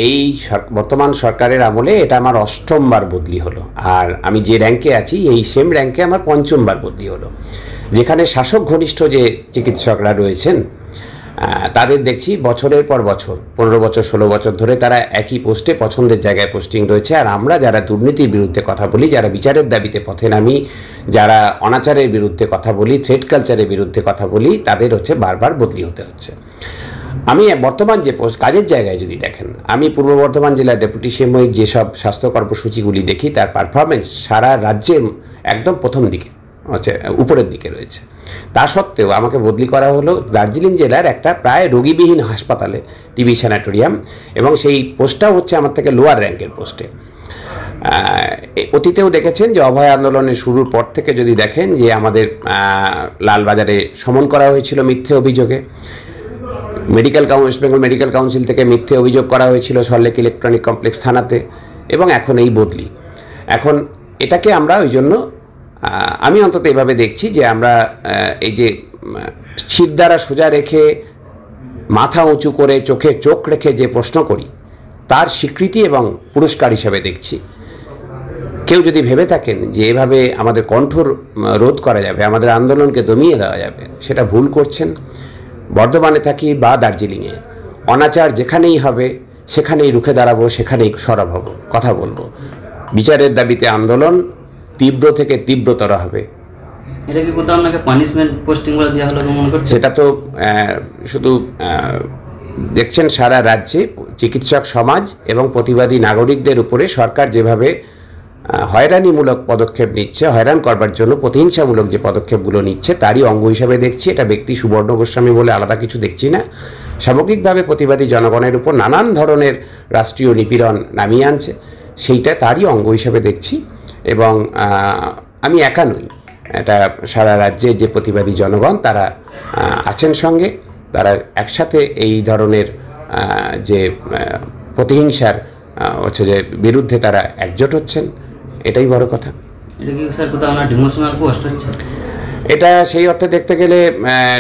এই বর্তমান সরকারের আমলে এটা আমার ৮ম বার বদলি হলো, আর আমি যে র্যাঙ্কে আছি এই সেম র্যাঙ্কে আমার ৫ম বার বদলি হলো। যেখানে শাসক ঘনিষ্ঠ যে চিকিৎসকরা রয়েছেন তাদের দেখছি বছরের পর বছর ১৫ বছর ১৬ বছর ধরে তারা একই পোস্টে পছন্দের জায়গায় পোস্টিং রয়েছে। আর আমরা যারা দুর্নীতির বিরুদ্ধে কথা বলি, যারা বিচারের দাবিতে পথে নামি, যারা অনাচারের বিরুদ্ধে কথা বলি, থ্রেড কালচারের বিরুদ্ধে কথা বলি, তাদের বারবার বদলি হতে হচ্ছে। আমি বর্তমান যে কাজের জায়গায় যদি দেখেন, আমি পূর্ব বর্ধমান জেলার ডেপুটি সাময়িক যেসব স্বাস্থ্য কর্মসূচিগুলি দেখি তার পারফরমেন্স সারা রাজ্যে একদম প্রথম দিকে উপরের দিকে রয়েছে। তা সত্ত্বেও আমাকে বদলি করা হলো দার্জিলিং জেলার একটা প্রায় রোগীবিহীন হাসপাতালে, টিবি স্যানাটোরিয়াম, এবং সেই পোস্টটাও হচ্ছে আমার থেকে লোয়ার র্যাঙ্কের পোস্টে। অতীতেও দেখেছেন যে অভয় আন্দোলনের শুরুর পর থেকে যদি দেখেন যে আমাদের লালবাজারে সমন করা হয়েছিল মিথ্যে অভিযোগে, ওয়েস্ট বেঙ্গল মেডিকেল কাউন্সিল থেকে মিথ্যে অভিযোগ করা হয়েছিল সল্টলেক ইলেকট্রনিক কমপ্লেক্স থানাতে, এবং এখন এই বদলি। এখন এটাকে আমরা ওই জন্য আমি অন্তত এভাবে দেখছি যে আমরা এই যে শিরদাঁড়া সোজা রেখে মাথা উঁচু করে চোখে চোখ রেখে যে প্রশ্ন করি তার স্বীকৃতি এবং পুরস্কার হিসাবে দেখছি। কেউ যদি ভেবে থাকেন যে এভাবে আমাদের কণ্ঠর রোধ করা যাবে, আমাদের আন্দোলনকে দমিয়ে দেওয়া যাবে, সেটা ভুল করছেন। বর্ধমানে থাকি বা দার্জিলিংয়ে, অনাচার যেখানেই হবে সেখানেই রুখে দাঁড়াবো, সেখানেই সরব হব, কথা বলবো। বিচারের দাবিতে আন্দোলন তীব্র থেকে তীব্রতর হবে। এটা কি কোথাও আপনাকে পানিশমেন্ট পোস্টিংগুলো দেওয়া হলো মনে করছেন? সেটা তো শুধু দেখছেন সারা রাজ্যে চিকিৎসক সমাজ এবং প্রতিবাদী নাগরিকদের উপরে সরকার যেভাবে হয়রানিমূলক পদক্ষেপ নিচ্ছে, হয়রান করবার জন্য প্রতিহিংসামূলক যে পদক্ষেপগুলো নিচ্ছে তারই অঙ্গ হিসাবে দেখছি। এটা ব্যক্তি সুবর্ণ গোস্বামী বলে আলাদা কিছু দেখছি না। সামগ্রিকভাবে প্রতিবাদী জনগণের উপর নানান ধরনের রাষ্ট্রীয় নিপীড়ন নামিয়ে আনছে, সেইটা তারই অঙ্গ হিসাবে দেখছি। এবং আমি একা নই, এটা সারা রাজ্যে যে প্রতিবাদী জনগণ তারা আছেন সঙ্গে, তারা একসাথে এই ধরনের যে প্রতিহিংসার যে বিরুদ্ধে তারা একজোট হচ্ছেন, এটাই বড় কথা। এটা কি স্যার কোথাও আপনার ডিমোশনাল পোস্ট হচ্ছে? এটা সেই অর্থে দেখতে গেলে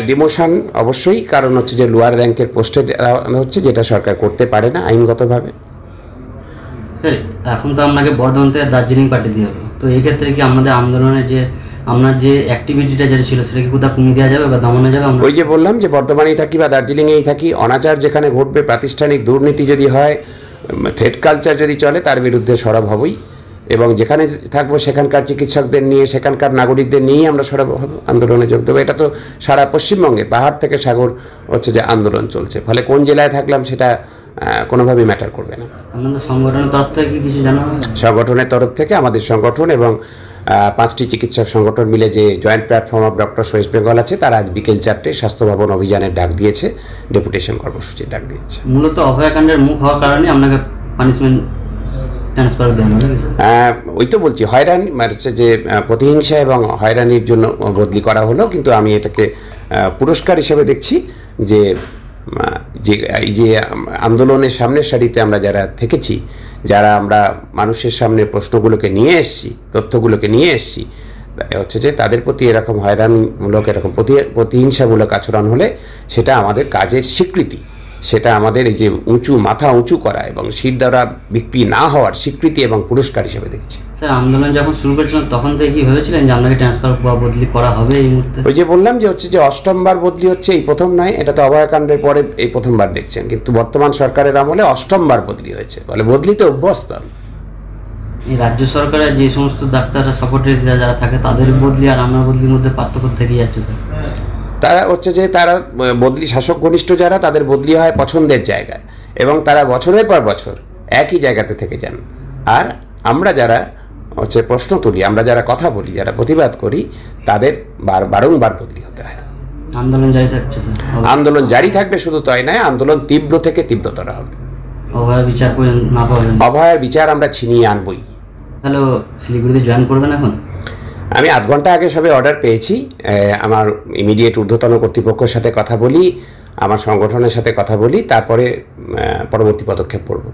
ডিমোশন অবশ্যই, কারণ হচ্ছে যে লোয়ার র্যাঙ্কের পোস্টে হচ্ছে, যেটা সরকার করতে পারে না আইনগতভাবে। স্যার এখন তো আপনাকে বর্ধমান থেকে দার্জিলিং পাঠিয়ে দিয়ে হবে, তো এই ক্ষেত্রে কি আমাদের আন্দোলনে যে আপনার যে অ্যাক্টিভিটিটা যেটা ছিল সেটা কি কোথাও কমিয়ে দেওয়া যাবে বা দমানো যাবে? ওই যে বললাম যে বর্ধমানেই থাকি বা দার্জিলিংয়েই থাকি, অনাচার যেখানে ঘটবে, প্রাতিষ্ঠানিক দুর্নীতি যদি হয়, থ্রেড কালচার যদি চলে, তার বিরুদ্ধে সরব হবই। এবং যেখানে থাকবো সেখানকার চিকিৎসকদের নিয়ে, সেখানকার নাগরিকদের নিয়েই আমরা সরব হব, আন্দোলনে যোগ দেবো। এটা তো সারা পশ্চিমবঙ্গে পাহাড় থেকে সাগর হচ্ছে যে আন্দোলন চলছে, ফলে কোন জেলায় থাকলাম সেটা কোনোভাবেই ম্যাটার করবে না। আমাদের সংগঠনের তরফ থেকে কিছু জানানো হবে? সংগঠনের তরফ থেকে আমাদের সংগঠন এবং 5টি চিকিৎসক সংগঠন মিলে যে joint platform of doctors West Bengal আছে, তারা আজ বিকেল 4টায় স্বাস্থ্য ভবন অভিযানের ডাক দিয়েছে, ডেপুটেশন কর্মসূচির ডাক দিয়েছে। মূলত অভয়াকাণ্ডের মুখ হওয়ার কারণে আপনাকে পানিশমেন্ট ট্রান্সফার দেওয়া হবে? ওই তো বলছি, হয়রানি হচ্ছে যে প্রতিহিংসা এবং হয়রানির জন্য বদলি করা হলো, কিন্তু আমি এটাকে পুরস্কার হিসেবে দেখছি যে এই যে আন্দোলনের সামনের সারিতে আমরা যারা থেকেছি, যারা আমরা মানুষের সামনে প্রশ্নগুলোকে নিয়ে এসেছি, তথ্যগুলোকে নিয়ে এসেছি, হচ্ছে যে তাদের প্রতি এরকম হয়রানিমূলক, এরকম প্রতিহিংসামূলক আচরণ হলে সেটা আমাদের কাজের স্বীকৃতি, সেটা আমাদের এই যে মাথা উঁচু করা এবং শির দ্বারা বিক্রি না হওয়ার স্বীকৃতি এবং পুরস্কার হিসেবে দেখছি। স্যার আন্দোলন যখন শুরু করেছিলেন তখন থেকে কি ভেবেছিলেন যে আপনাকে ট্রান্সফার বা বদলি করা হবে এই মুহূর্তে? ওই যে বললাম যে হচ্ছে যে 8ম বার বদলি হচ্ছে, এই প্রথম নয়, এটা তো অভয়াকাণ্ডের পরে এই প্রথমবার দেখছেন, কিন্তু বর্তমান সরকারের আমলে 8ম বার বদলি হয়েছে, বলে বদলিতে অভ্যস্ত। এই রাজ্য সরকারের যে সমস্ত ডাক্তাররা সাপোর্টে যারা থাকে তাদের বদলি আর আমার বদলির মধ্যে পার্থক্য থেকে যাচ্ছে স্যার। তারা হচ্ছে যে তারা বদলি, শাসক ঘনিষ্ঠ যারা, তাদের বদলি হয় পছন্দের জায়গায় এবং তারা বছরের পর বছর একই জায়গাতে থেকে যান। আর আমরা যারা হচ্ছে প্রশ্ন তুলি, আমরা যারা কথা বলি, যারা প্রতিবাদ করি, তাদের বারংবার বদলি হতে হয়। আন্দোলন জারি থাকছে স্যার? আন্দোলন জারি থাকবে, শুধু তাই নয়, আন্দোলন তীব্র থেকে তীব্রতর হবে। অভয়ের বিচার না পাওয়া যায়? অভয়ের বিচার আমরা ছিনিয়ে আনবই। তাহলে সিলিগুড়িতে জয়েন করবেন এখন? আমি 8 ঘন্টা আগে সবে অর্ডার পেয়েছি, আমার ইমিডিয়েট ঊর্ধ্বতন কর্তৃপক্ষের সাথে কথা বলি, আমার সংগঠনের সাথে কথা বলি, তারপরে পরবর্তী পদক্ষেপ করব।